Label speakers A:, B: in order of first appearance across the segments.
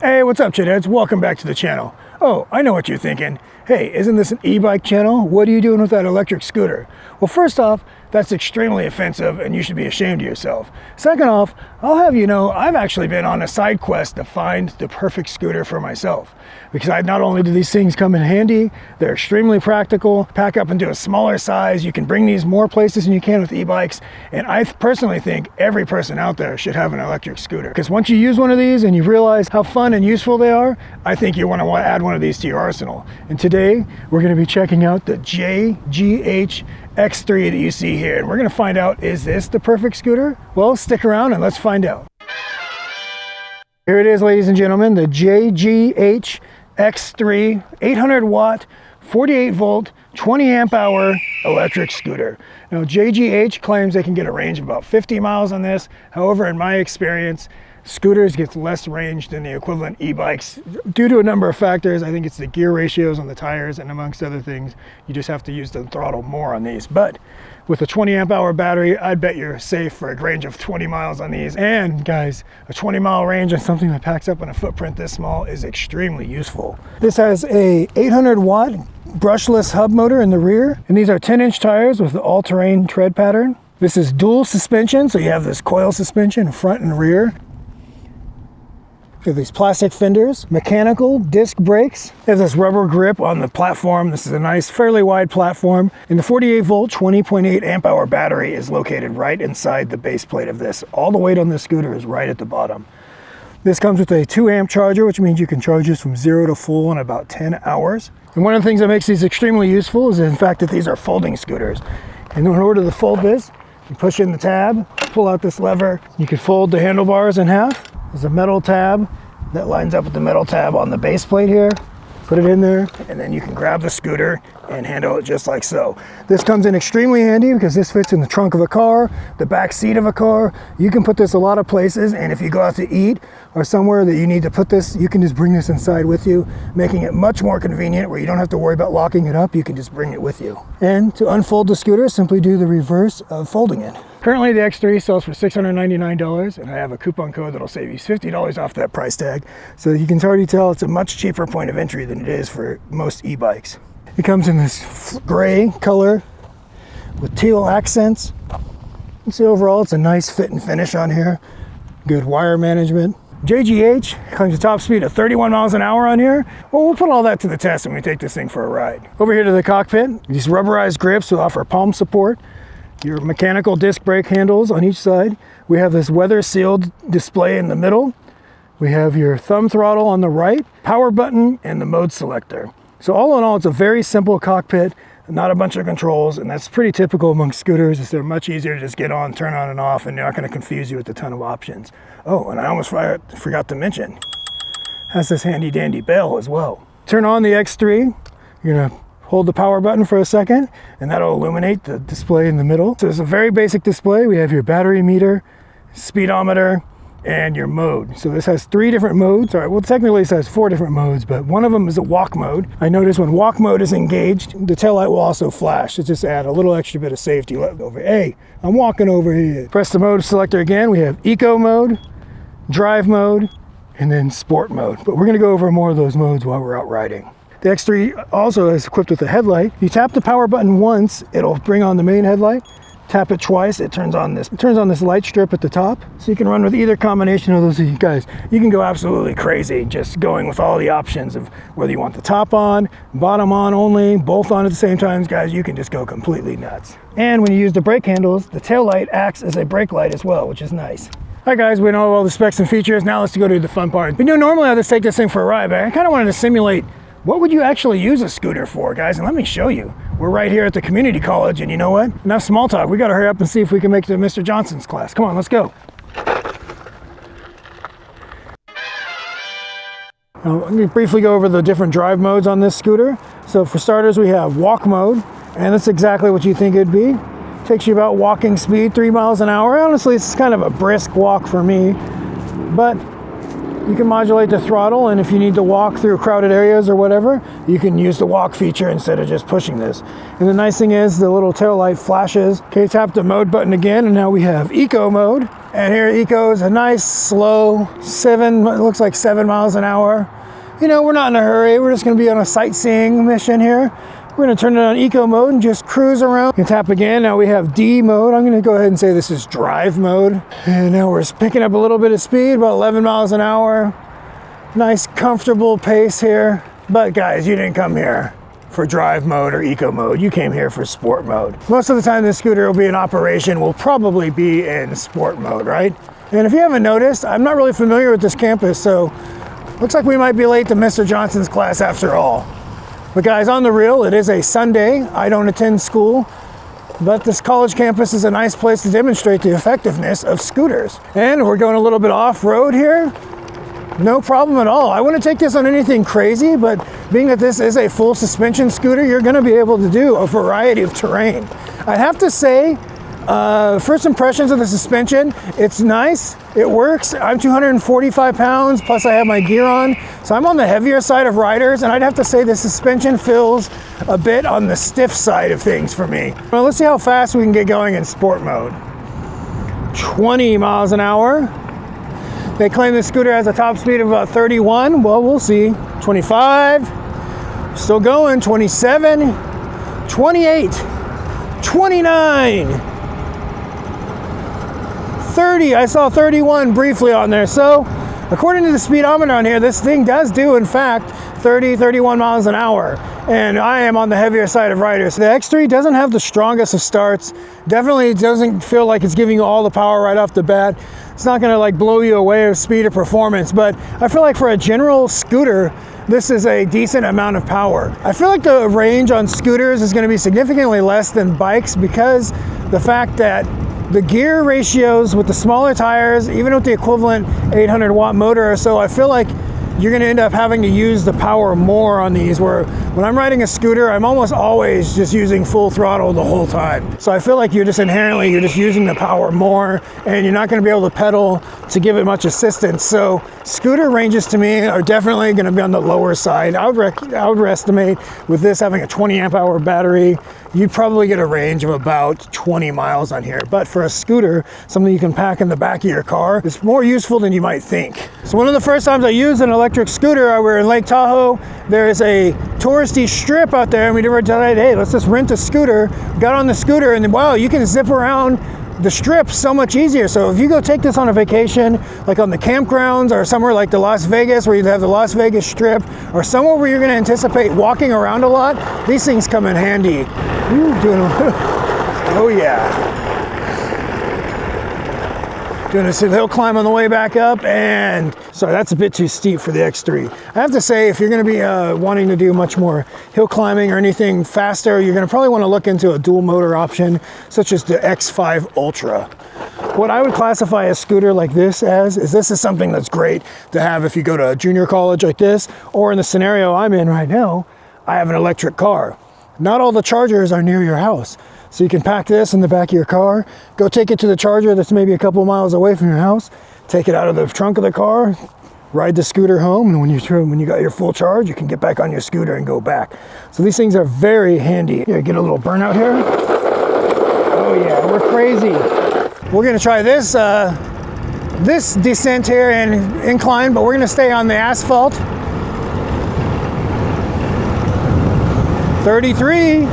A: Hey, what's up, Chitheads? Welcome back to the channel. Oh, I know what you're thinking. Hey, isn't this an e-bike channel? What are you doing with that electric scooter? Well, first off, that's extremely offensive and you should be ashamed of yourself. Second off, I'll have you know, I've actually been on a side quest to find the perfect scooter for myself. Because not only do these things come in handy, they're extremely practical, pack up into a smaller size, you can bring these more places than you can with e-bikes, and I personally think every person out there should have an electric scooter. Because once you use one of these and you realize how fun and useful they are, I think you want to add one of these to your arsenal. And today, we're going to be checking out the JGH X3 that you see here, and we're going to find out, is this the perfect scooter? Well, stick around and let's find out. Here it is, ladies and gentlemen, the JGH X3 800 watt 48 volt 20 amp hour electric scooter. Now JGH claims they can get a range of about 50 miles on this. However, in my experience, scooters get less range than the equivalent e-bikes due to a number of factors. I think it's the gear ratios on the tires, and amongst other things, you just have to use the throttle more on these. But with a 20 amp hour battery, I'd bet you're safe for a range of 20 miles on these. And guys, a 20-mile range on something that packs up on a footprint this small is extremely useful. This has a 800 watt brushless hub motor in the rear, and these are 10-inch tires with the all-terrain tread pattern. This is dual suspension, so you have this coil suspension front and rear. We have these plastic fenders, mechanical disc brakes. They have this rubber grip on the platform. This is a nice, fairly wide platform. And the 48 volt, 20.8 amp hour battery is located right inside the base plate of this. All the weight on this scooter is right at the bottom. This comes with a 2 amp charger, which means you can charge this from 0 to full in about 10 hours. And one of the things that makes these extremely useful is in fact that these are folding scooters. And in order to fold this, you push in the tab, pull out this lever. You can fold the handlebars in half. There's a metal tab that lines up with the metal tab on the base plate here. Put it in there, and then you can grab the scooter and handle it just like so. This comes in extremely handy because this fits in the trunk of a car, the back seat of a car. You can put this a lot of places, and if you go out to eat or somewhere that you need to put this, you can just bring this inside with you, making it much more convenient where you don't have to worry about locking it up. You can just bring it with you. And to unfold the scooter, simply do the reverse of folding it. Currently the X3 sells for $699, and I have a coupon code that'll save you $50 off that price tag. So you can already tell it's a much cheaper point of entry than it is for most e-bikes. It comes in this gray color with teal accents. You see overall it's a nice fit and finish on here. Good wire management. JGH claims a top speed of 31 miles an hour on here. Well, we'll put all that to the test when we take this thing for a ride. Over here to the cockpit, these rubberized grips will offer palm support. Your mechanical disc brake handles on each side. We have this weather sealed display in the middle. We have your thumb throttle on the right, power button, and the mode selector. So all in all, it's a very simple cockpit, not a bunch of controls, and that's pretty typical among scooters, is they're much easier to just get on, turn on and off, and they're not gonna confuse you with a ton of options. Oh, and I almost forgot to mention, has this handy dandy bell as well. Turn on the X3, you're gonna hold the power button for a second, and that'll illuminate the display in the middle. So it's a very basic display. We have your battery meter, speedometer, and your mode. So this has 3 different modes. All right, well, technically it has 4 different modes, but one of them is a walk mode. I notice when walk mode is engaged, the taillight will also flash to just add a little extra bit of safety. Over, hey, I'm walking over here. Press the mode selector again. We have eco mode, drive mode, and then sport mode. But we're gonna go over more of those modes while we're out riding. The X3 also is equipped with a headlight. You tap the power button once, it'll bring on the main headlight. Tap it twice, it turns on this light strip at the top. So you can run with either combination of those. Guys, you can go absolutely crazy just going with all the options of whether you want the top on, bottom on only, both on at the same time. Guys, you can just go completely nuts. And when you use the brake handles, the tail light acts as a brake light as well, which is nice. All right guys, we know all the specs and features. Now let's go to the fun part. But normally I just take this thing for a ride, but I kind of wanted to simulate what would you actually use a scooter for, guys? And let me show you. We're right here at the community college, and you know what? Enough small talk. We gotta hurry up and see if we can make it to Mr. Johnson's class. Come on, let's go. Now, let me briefly go over the different drive modes on this scooter. So for starters, we have walk mode, and that's exactly what you think it'd be. Takes you about walking speed, 3 miles an hour. Honestly, it's kind of a brisk walk for me, but you can modulate the throttle, and if you need to walk through crowded areas or whatever, you can use the walk feature instead of just pushing this. And the nice thing is the little tail light flashes. Okay, tap the mode button again, and now we have eco mode. And here Eco's a nice slow it looks like 7 miles an hour. You know, we're not in a hurry. We're just gonna be on a sightseeing mission here. We're gonna turn it on Eco mode and just cruise around. You can tap again. Now we have D mode. I'm gonna go ahead and say this is drive mode. And now we're picking up a little bit of speed, about 11 miles an hour. Nice, comfortable pace here. But guys, you didn't come here for drive mode or eco mode. You came here for sport mode. Most of the time this scooter will be in operation, will probably be in sport mode, right? And if you haven't noticed, I'm not really familiar with this campus, so looks like we might be late to Mr. Johnson's class after all. But guys, on the real, it is a Sunday. I don't attend school, but this college campus is a nice place to demonstrate the effectiveness of scooters. And we're going a little bit off-road here. No problem at all. I wouldn't take this on anything crazy, but being that this is a full suspension scooter, you're gonna be able to do a variety of terrain. I have to say, first impressions of the suspension, it's nice, it works. I'm 245 pounds, plus I have my gear on, so I'm on the heavier side of riders, and I'd have to say the suspension feels a bit on the stiff side of things for me. Well, let's see how fast we can get going in sport mode. 20 miles an hour. They claim the scooter has a top speed of about 31. Well, we'll see. 25, still going. 27, 28, 29, 30. I saw 31 briefly on there. So according to the speedometer on here, this thing does do, in fact, 30, 31 miles an hour. And I am on the heavier side of riders. The X3 doesn't have the strongest of starts. Definitely doesn't feel like it's giving you all the power right off the bat. It's not gonna like blow you away with speed or performance, but I feel like for a general scooter, this is a decent amount of power. I feel like the range on scooters is gonna be significantly less than bikes because the fact that the gear ratios with the smaller tires, even with the equivalent 800 watt motor or so, I feel like you're gonna end up having to use the power more on these, where when I'm riding a scooter, I'm almost always just using full throttle the whole time. So I feel like you're just using the power more, and you're not gonna be able to pedal to give it much assistance. So scooter ranges to me are definitely gonna be on the lower side. I would estimate with this having a 20 amp hour battery, you'd probably get a range of about 20 miles on here. But for a scooter, something you can pack in the back of your car, it's more useful than you might think. So one of the first times I used an electric scooter, we were in Lake Tahoe. There is a touristy strip out there, and we decided, hey, let's just rent a scooter. Got on the scooter, and wow, you can zip around the strip so much easier. So if you go take this on a vacation, like on the campgrounds or somewhere like the Las Vegas, where you have the Las Vegas Strip, or somewhere where you're going to anticipate walking around a lot, these things come in handy. Ooh, oh yeah. Doing a hill climb on the way back up, and sorry, that's a bit too steep for the X3. I have to say, if you're going to be wanting to do much more hill climbing or anything faster, you're going to probably want to look into a dual motor option, such as the X5 Ultra. What I would classify a scooter like this as is this is something that's great to have if you go to a junior college like this, or in the scenario I'm in right now, I have an electric car. Not all the chargers are near your house. So you can pack this in the back of your car, go take it to the charger that's maybe a couple miles away from your house, take it out of the trunk of the car, ride the scooter home, and when you got your full charge, you can get back on your scooter and go back. So these things are very handy. Here, get a little burnout here. Oh yeah, we're crazy. We're gonna try this this descent here and incline, but we're gonna stay on the asphalt. 33.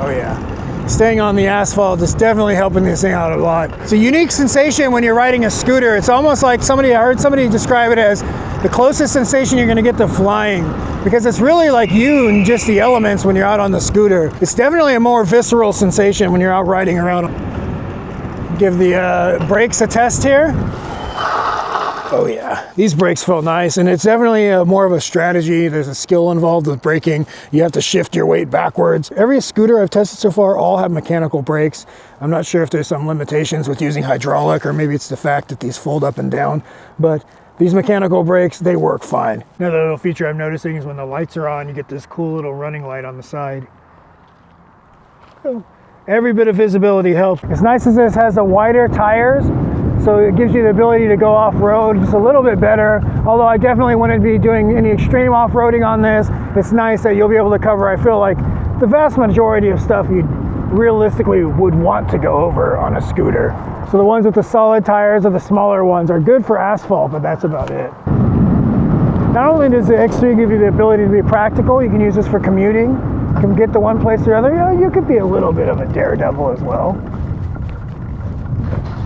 A: Oh yeah, staying on the asphalt is definitely helping this thing out a lot. It's a unique sensation when you're riding a scooter. It's almost like I heard somebody describe it as the closest sensation you're gonna get to flying, because it's really like you and just the elements when you're out on the scooter. It's definitely a more visceral sensation when you're out riding around. Give the brakes a test here. Oh yeah, these brakes felt nice, and it's definitely more of a strategy. There's a skill involved with braking. You have to shift your weight backwards. Every scooter I've tested so far all have mechanical brakes. I'm not sure if there's some limitations with using hydraulic, or maybe it's the fact that these fold up and down, but these mechanical brakes, they work fine. Another little feature I'm noticing is when the lights are on, you get this cool little running light on the side. So every bit of visibility helps. As nice as this has the wider tires, so it gives you the ability to go off-road just a little bit better. Although I definitely wouldn't be doing any extreme off-roading on this. It's nice that you'll be able to cover, I feel like, the vast majority of stuff you'd realistically would want to go over on a scooter. So the ones with the solid tires or the smaller ones are good for asphalt, but that's about it. Not only does the X3 give you the ability to be practical, you can use this for commuting. You can get to one place or other. You know, you could be a little bit of a daredevil as well.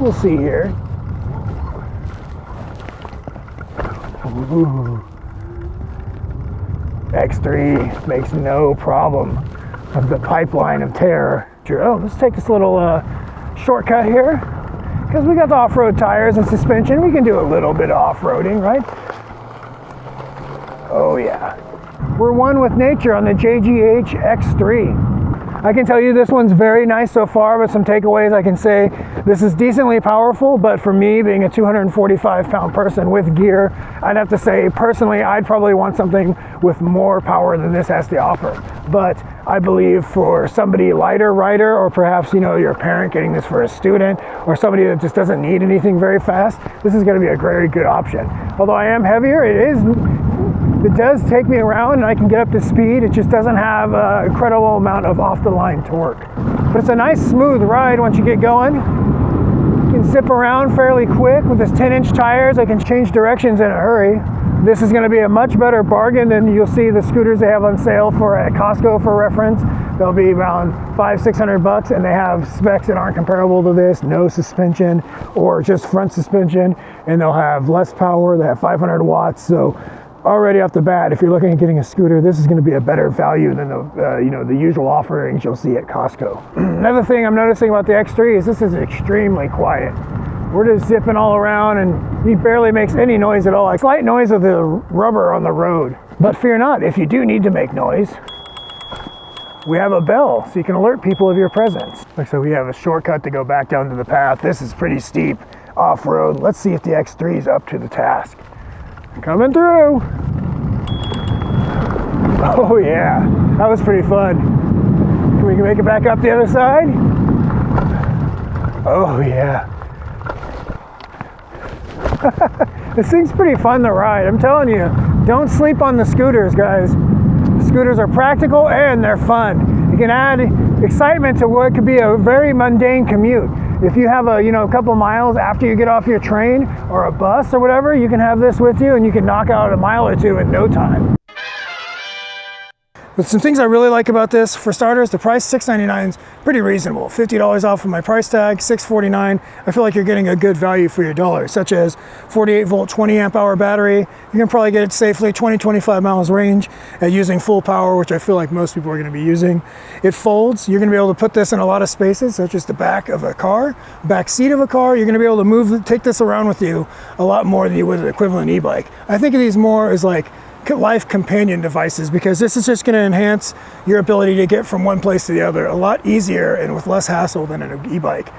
A: We'll see here. Ooh. X3 makes no problem of the pipeline of terror. Oh, let's take this little shortcut here. Because we got the off-road tires and suspension, we can do a little bit of off-roading, right? Oh yeah. We're one with nature on the JGH X3. I can tell you this one's very nice so far, but some takeaways I can say this is decently powerful, but for me, being a 245-pound person with gear, I'd have to say personally I'd probably want something with more power than this has to offer. But I believe for somebody lighter rider, or perhaps, you know, your parent getting this for a student, or somebody that just doesn't need anything very fast, this is going to be a very good option. Although I am heavier, it does take me around and I can get up to speed. It just doesn't have an incredible amount of off-the-line torque. But it's a nice smooth ride once you get going. You can zip around fairly quick with this 10-inch tires. I can change directions in a hurry. This is going to be a much better bargain than you'll see the scooters they have on sale for at Costco for reference. They'll be around $500-600 and they have specs that aren't comparable to this. No suspension or just front suspension, and they'll have less power. They have 500 watts. So already off the bat, if you're looking at getting a scooter, this is going to be a better value than the usual offerings you'll see at Costco. Another thing I'm noticing about the X3 is this is extremely quiet. We're just zipping all around and he barely makes any noise at all. Like slight noise of the rubber on the road. But fear not, if you do need to make noise, we have a bell so you can alert people of your presence. So we have a shortcut to go back down to the path. This is pretty steep off-road. Let's see if the X3 is up to the task. Coming through. Oh yeah, that was pretty fun. Can we make it back up the other side? Oh yeah. This thing's pretty fun to ride. I'm telling you, don't sleep on the scooters, guys. Scooters are practical and they're fun. You can add excitement to what could be a very mundane commute. If you have a couple miles after you get off your train or a bus or whatever, you can have this with you and you can knock out a mile or two in no time. But some things I really like about this, for starters, the price $6.99 is pretty reasonable. $50 off of my price tag, $6.49. I feel like you're getting a good value for your dollar, such as 48 volt, 20 amp hour battery. You can probably get it safely, 20-25 miles range at using full power, which I feel like most people are going to be using. It folds. You're going to be able to put this in a lot of spaces, such as the back of a car, back seat of a car. You're going to be able to take this around with you a lot more than you would an equivalent e-bike. I think of these more as like life companion devices, because this is just going to enhance your ability to get from one place to the other a lot easier and with less hassle than an e-bike.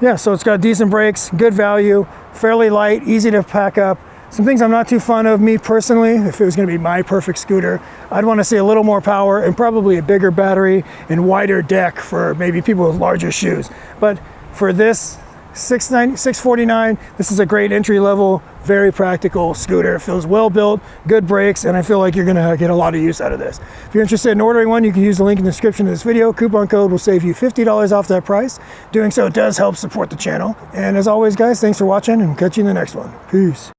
A: Yeah, so it's got decent brakes, good value, fairly light, easy to pack up. Some things I'm not too fond of, me personally, if it was going to be my perfect scooter, I'd want to see a little more power and probably a bigger battery and wider deck for maybe people with larger shoes. But for this $6.49, this is a great entry level, very practical scooter. It feels well built, good brakes, and I feel like you're gonna get a lot of use out of this. If you're interested in ordering one, you can use the link in the description of this video. Coupon code will save you $50 off that price. Doing so does help support the channel. And as always, guys, thanks for watching, and we'll catch you in the next one. Peace.